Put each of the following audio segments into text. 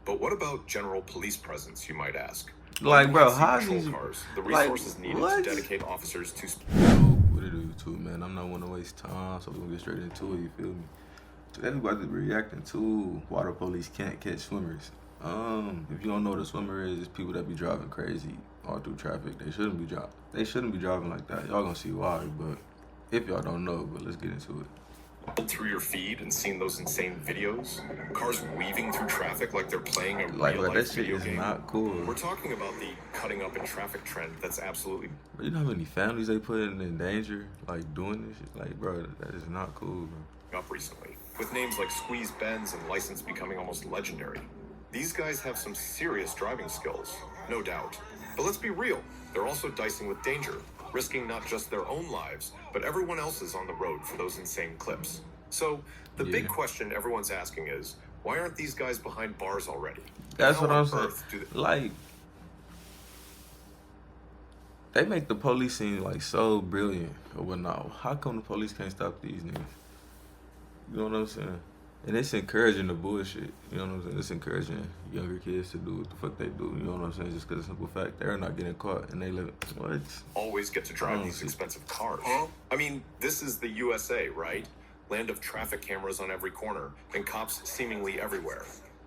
But what about general police presence, you might ask? Like, bro, how how these cars, the like resources needed what? to dedicate officers to What it do too, man? I'm not one to waste time, so we're gonna get straight into it. You feel me? Today we about to be reacting to water police can't catch swimmers. If you don't know what a swimmer is, it's people that be driving crazy all through traffic. They shouldn't be driving. They shouldn't be driving like that. Y'all gonna see why, but if y'all don't know, but let's get into it. through your feed and seen those insane videos? Cars weaving through traffic like they're playing a Like, bro, that real-life shit video is game. not cool. We're talking about the cutting up in traffic trend that's absolutely Bro, you know how many families they put in danger, like, doing this shit? Like, bro, that is not cool, bro. up recently, with names like Squeeze Benz and License becoming almost legendary. These guys have some serious driving skills, no doubt. But let's be real, they're also dicing with danger, risking not just their own lives, but everyone else's on the road for those insane clips. So, the big question everyone's asking is, why aren't these guys behind bars already? That's How what on I'm saying. earth do they- Like, they make the police seem like so brilliant or whatnot. How come the police can't stop these niggas? You know what I'm saying? And it's encouraging the bullshit. You know what I'm saying? It's encouraging younger kids to do what the fuck they do. You know what I'm saying? Just because of the simple fact they're not getting caught and they live. What? always get to drive these expensive cars? I mean, this is the USA, right? Land of traffic cameras on every corner and cops seemingly everywhere.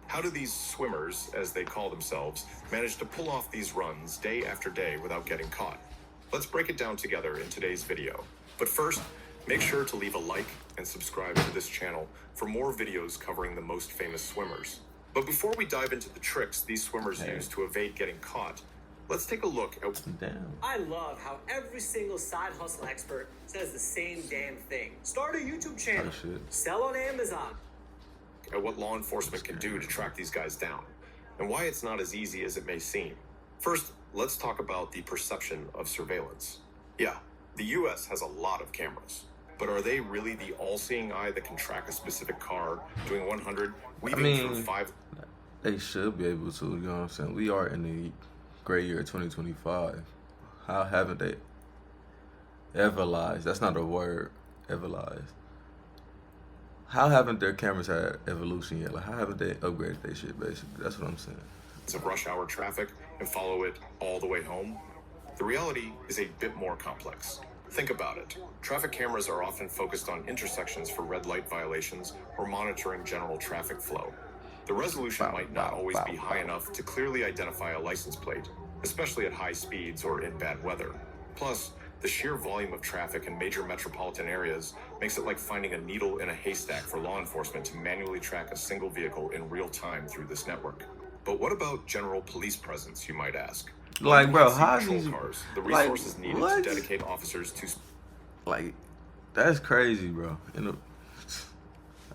How do these swimmers, as they call themselves, manage to pull off these runs day after day without getting caught? Let's break it down together in today's video. But first, make sure to leave a like and subscribe to this channel for more videos covering the most famous swimmers. But before we dive into the tricks these swimmers use to evade getting caught, let's take a look at Damn. I love how every single side hustle expert says the same damn thing. Start a YouTube channel. Oh, shit. Sell on Amazon. what law enforcement can do to track these guys down, and why it's not as easy as it may seem. First, let's talk about the perception of surveillance. Yeah, the US has a lot of cameras, but are they really the all-seeing eye that can track a specific car doing 100, weaving through 5? They should be able to, you know what I'm saying? We are in the great year 2025. How haven't they evolved? That's not a word, evolved. How haven't their cameras had evolution yet? Like, how haven't they upgraded their shit, basically? That's what I'm saying. Of rush hour traffic and follow it all the way home? The reality is a bit more complex. Think about it. Traffic cameras are often focused on intersections for red light violations or monitoring general traffic flow. The resolution might not always be high enough to clearly identify a license plate, especially at high speeds or in bad weather. Plus, the sheer volume of traffic in major metropolitan areas makes it like finding a needle in a haystack for law enforcement to manually track a single vehicle in real time through this network. But what about general police presence, you might ask? Like, bro, how patrol these cars, the like, resources needed what? to dedicate officers to Like, that's crazy, bro.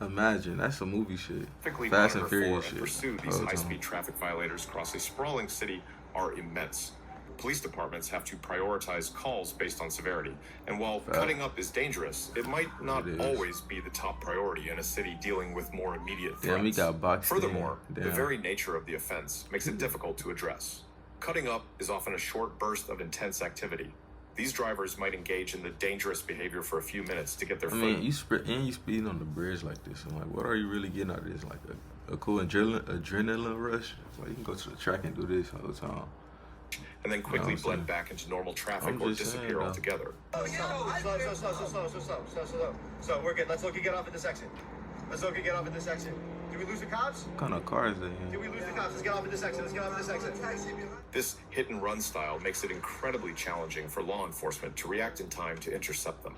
Imagine, that's some movie shit. specifically Fast and monitor Furious for and shit. pursue these all the high-speed time. traffic violators across a sprawling city are immense. Police departments have to prioritize calls based on severity, and while cutting up is dangerous, it might not It is. always be the top priority in a city dealing with more immediate threats. Damn, he got boxed in. Furthermore, the Damn. very nature of the offense makes it difficult to address. Cutting up is often a short burst of intense activity. These drivers might engage in the dangerous behavior for a few minutes to get their I mean, you speeding on the bridge like this, and like, what are you really getting out of this? Like a cool adrenaline rush? Like, you can go to the track and do this all the time. and then quickly I'm blend saying? back into normal traffic I'm or just saying, disappear though. altogether. Slow. So we're good. Let's look and get off at this exit. Did we lose the cops? What kind of car is that? Did we lose the cops? Let's get off at this exit. This hit and run style makes it incredibly challenging for law enforcement to react in time to intercept them.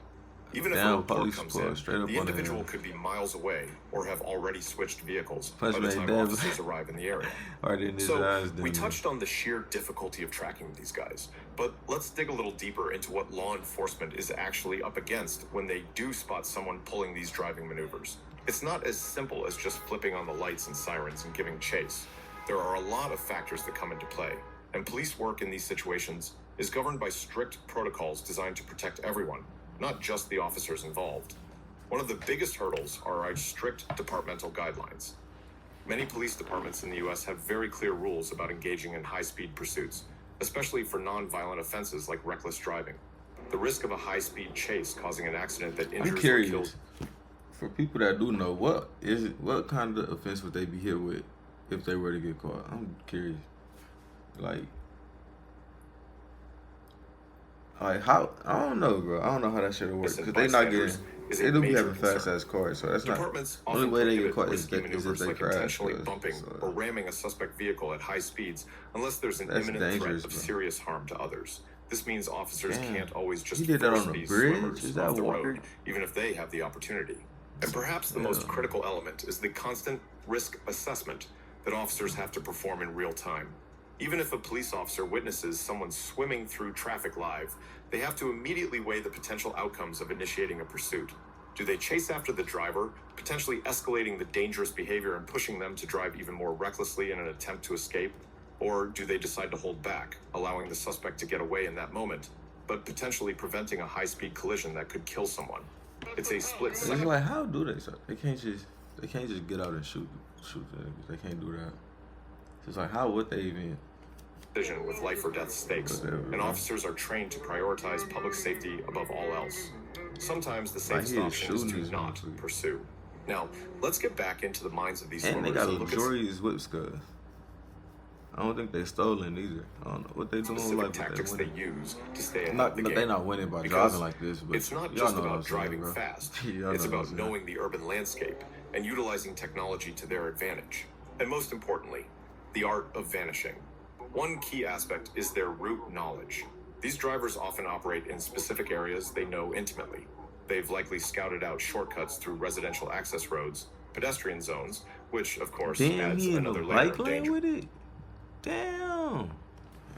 Even if a Damn, report police comes pull in, straight up the on their individual head. could be miles away or have already switched vehicles Punch by the my time dad. officers arrive in the area. Already in his So, eyes, we damn. touched on the sheer difficulty of tracking these guys, but let's dig a little deeper into what law enforcement is actually up against when they do spot someone pulling these driving maneuvers. It's not as simple as just flipping on the lights and sirens and giving chase. There are a lot of factors that come into play, and police work in these situations is governed by strict protocols designed to protect everyone, not just the officers involved. One of the biggest hurdles are our strict departmental guidelines. Many police departments in the US have very clear rules about engaging in high-speed pursuits, especially for non-violent offenses like reckless driving. The risk of a high-speed chase causing an accident that I'm injures or curious. kills For people that do know, what kind of offense would they be hit with? if they were to get caught? I'm curious. Like how? I don't know, bro. I don't know how that shit will work because they not getting. They do be having fast ass cars, so that's not. Departments The only often way they get prohibit caught is risky if they maneuvers like crash. intentionally bumping So, or ramming a suspect vehicle at high speeds unless there's an That's imminent dangerous, threat of bro. serious harm to others. This means officers Damn. can't always just He did that force on the these bridge? swimmers Is that off the Walker? road, even if they have the opportunity. And perhaps the most critical element is the constant risk assessment that officers have to perform in real time. Even if a police officer witnesses someone swimming through traffic live, they have to immediately weigh the potential outcomes of initiating a pursuit. Do they chase after the driver, potentially escalating the dangerous behavior and pushing them to drive even more recklessly in an attempt to escape? Or do they decide to hold back, allowing the suspect to get away in that moment, but potentially preventing a high-speed collision that could kill someone? It's a split It's second like, how do they? They can't just get out and shoot the niggas. They can't do that. It's like, how would they even? decision with life or death stakes, and officers are trained to prioritize public safety above all else. Sometimes the safest he is option is shooting to these not motherfuckers. pursue. Now, let's get back into the minds of these And they swimmers got and look at luxurious whip scuds. I don't think they stolen either. I don't know what they doing specific like tactics with they that use to stay ahead Not, of the but game. they not winning by Because driving like this. But It's not y'all just know what I'm about saying, driving bro. fast. Y'all It's know what about I'm saying. knowing the urban landscape and utilizing technology to their advantage. And most importantly, the art of vanishing. One key aspect is their route knowledge. These drivers often operate in specific areas they know intimately. They've likely scouted out shortcuts through residential access roads, pedestrian zones, which of course Damn, adds he in another the layer bike of lane danger. with it. Damn.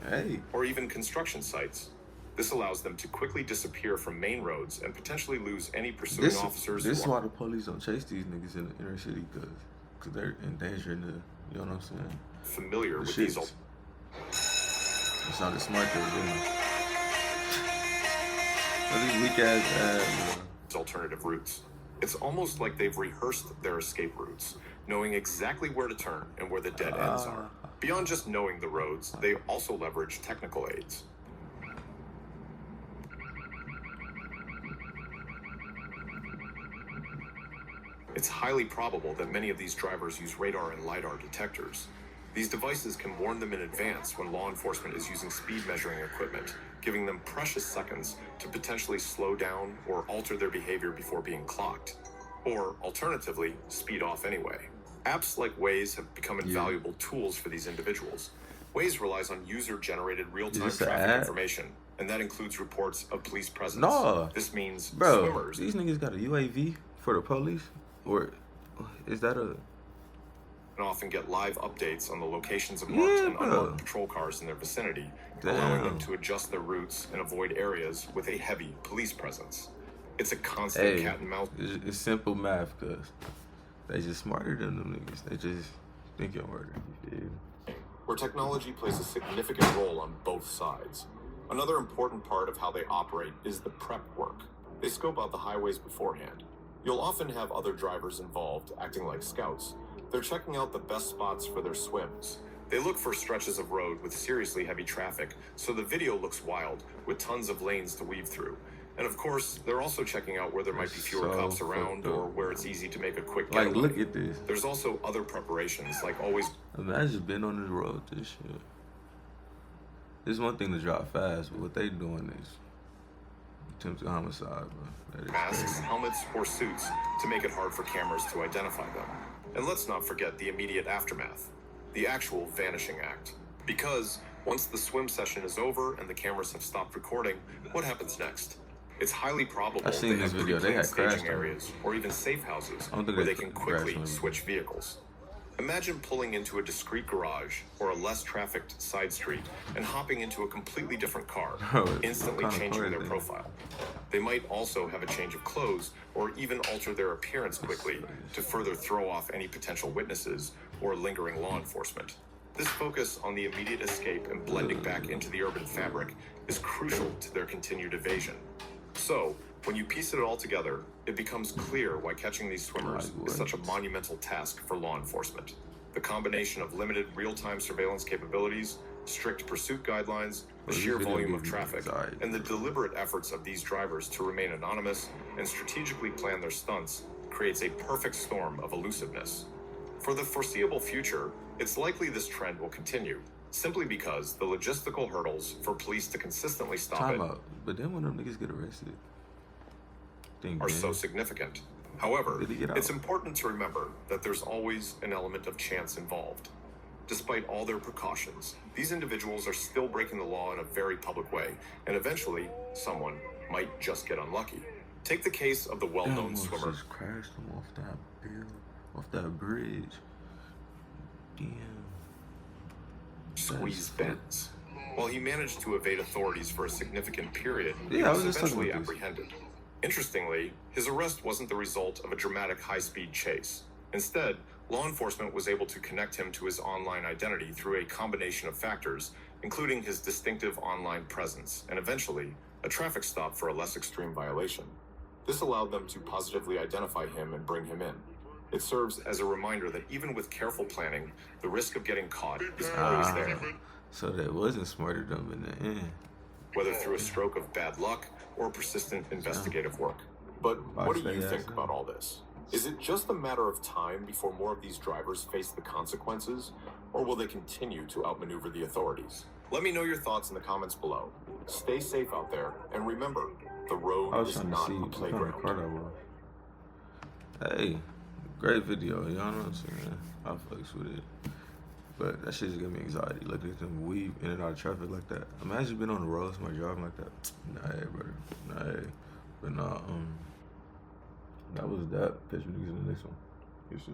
Hey. Or even construction sites. This allows them to quickly disappear from main roads and potentially lose any pursuing officers. This is who why are the police don't chase these niggas in the inner city because they're endangering the. You know what I'm saying? familiar The with shits. these It sounded smart though, didn't it? These weak ass. alternative routes. It's almost like they've rehearsed their escape routes, knowing exactly where to turn and where the dead ends are. Beyond just knowing the roads, they also leverage technical aids. It's highly probable that many of these drivers use radar and LiDAR detectors. These devices can warn them in advance when law enforcement is using speed measuring equipment, giving them precious seconds to potentially slow down or alter their behavior before being clocked. Or, alternatively, speed off anyway. Apps like Waze have become invaluable tools for these individuals. Waze relies on user-generated real-time Is this an traffic ad? information, and that includes reports of police presence. No. This means Bro, swimmers these niggas got a UAV for the police? Or is that a. can often get live updates on the locations of marked and bro. unmarked patrol cars in their vicinity, allowing them Damn. to adjust their routes and avoid areas with a heavy police presence. It's a constant Hey, cat and mouse. it's simple math, cuz they just smarter than them niggas. They just thinking harder. You feel me? Where technology plays a significant role on both sides. Another important part of how they operate is the prep work. They scope out the highways beforehand. You'll often have other drivers involved, acting like scouts. They're checking out the best spots for their swims. They look for stretches of road with seriously heavy traffic, so the video looks wild, with tons of lanes to weave through. And of course, they're also checking out where there might be fewer So cops around fucked up. or where it's easy to make a quick Like, getaway. look at this. There's also other preparations, like always Imagine being on this road, this shit. It's one thing to drive fast, but what they doing is attempted homicide, bro. That is masks, crazy. helmets, or suits to make it hard for cameras to identify them. And let's not forget the immediate aftermath, the actual vanishing act. Because once the swim session is over and the cameras have stopped recording, what happens next? It's highly probable I seen they this have video. They pre-planned had crashed staging on it. areas or even safe houses I don't think where they they can crashed quickly on it. switch vehicles. Imagine pulling into a discreet garage or a less trafficked side street and hopping into a completely different car, Bro, it's instantly kinda changing their crazy. profile. They might also have a change of clothes or even alter their appearance quickly to further throw off any potential witnesses or lingering law enforcement. This focus on the immediate escape and blending back into the urban fabric is crucial to their continued evasion. So, when you piece it all together, it becomes clear why catching these swimmers is such a monumental task for law enforcement. The combination of limited real-time surveillance capabilities, strict pursuit guidelines, the Well, sheer this video volume of gives me traffic, anxiety. and the deliberate efforts of these drivers to remain anonymous and strategically plan their stunts creates a perfect storm of elusiveness. For the foreseeable future, it's likely this trend will continue, simply because the logistical hurdles for police to consistently stop Time it out. But then when them niggas get arrested, are so significant. However, Did he get out? it's important to remember that there's always an element of chance involved. Despite all their precautions, these individuals are still breaking the law in a very public way, and eventually, someone might just get unlucky. Take the case of the well-known swimmer Just crashed him off that bridge. Damn. Squeeze Benz. While he managed to evade authorities for a significant period, he Yeah, I was was just talking eventually about this. apprehended. Interestingly, his arrest wasn't the result of a dramatic high-speed chase. Instead, law enforcement was able to connect him to his online identity through a combination of factors, including his distinctive online presence, and eventually, a traffic stop for a less extreme violation. This allowed them to positively identify him and bring him in. It serves as a reminder that even with careful planning, the risk of getting caught is always there, So that wasn't smarter them in the end. whether through a stroke of bad luck or persistent investigative work. But what do you think about all this? Is it just a matter of time before more of these drivers face the consequences, or will they continue to outmaneuver the authorities? Let me know your thoughts in the comments below. Stay safe out there, and remember, the I road was is trying to not see a what kind of playground. car that was. Hey, great video, you know what I'm saying? I fucks with it. But that shit just gave me anxiety. Looking at them weave in and out of traffic like that. Imagine being on the road, somebody driving like that. Nah, brother. Nah. But nah, that was that. Catch you niggas in the next one. Yes, sir.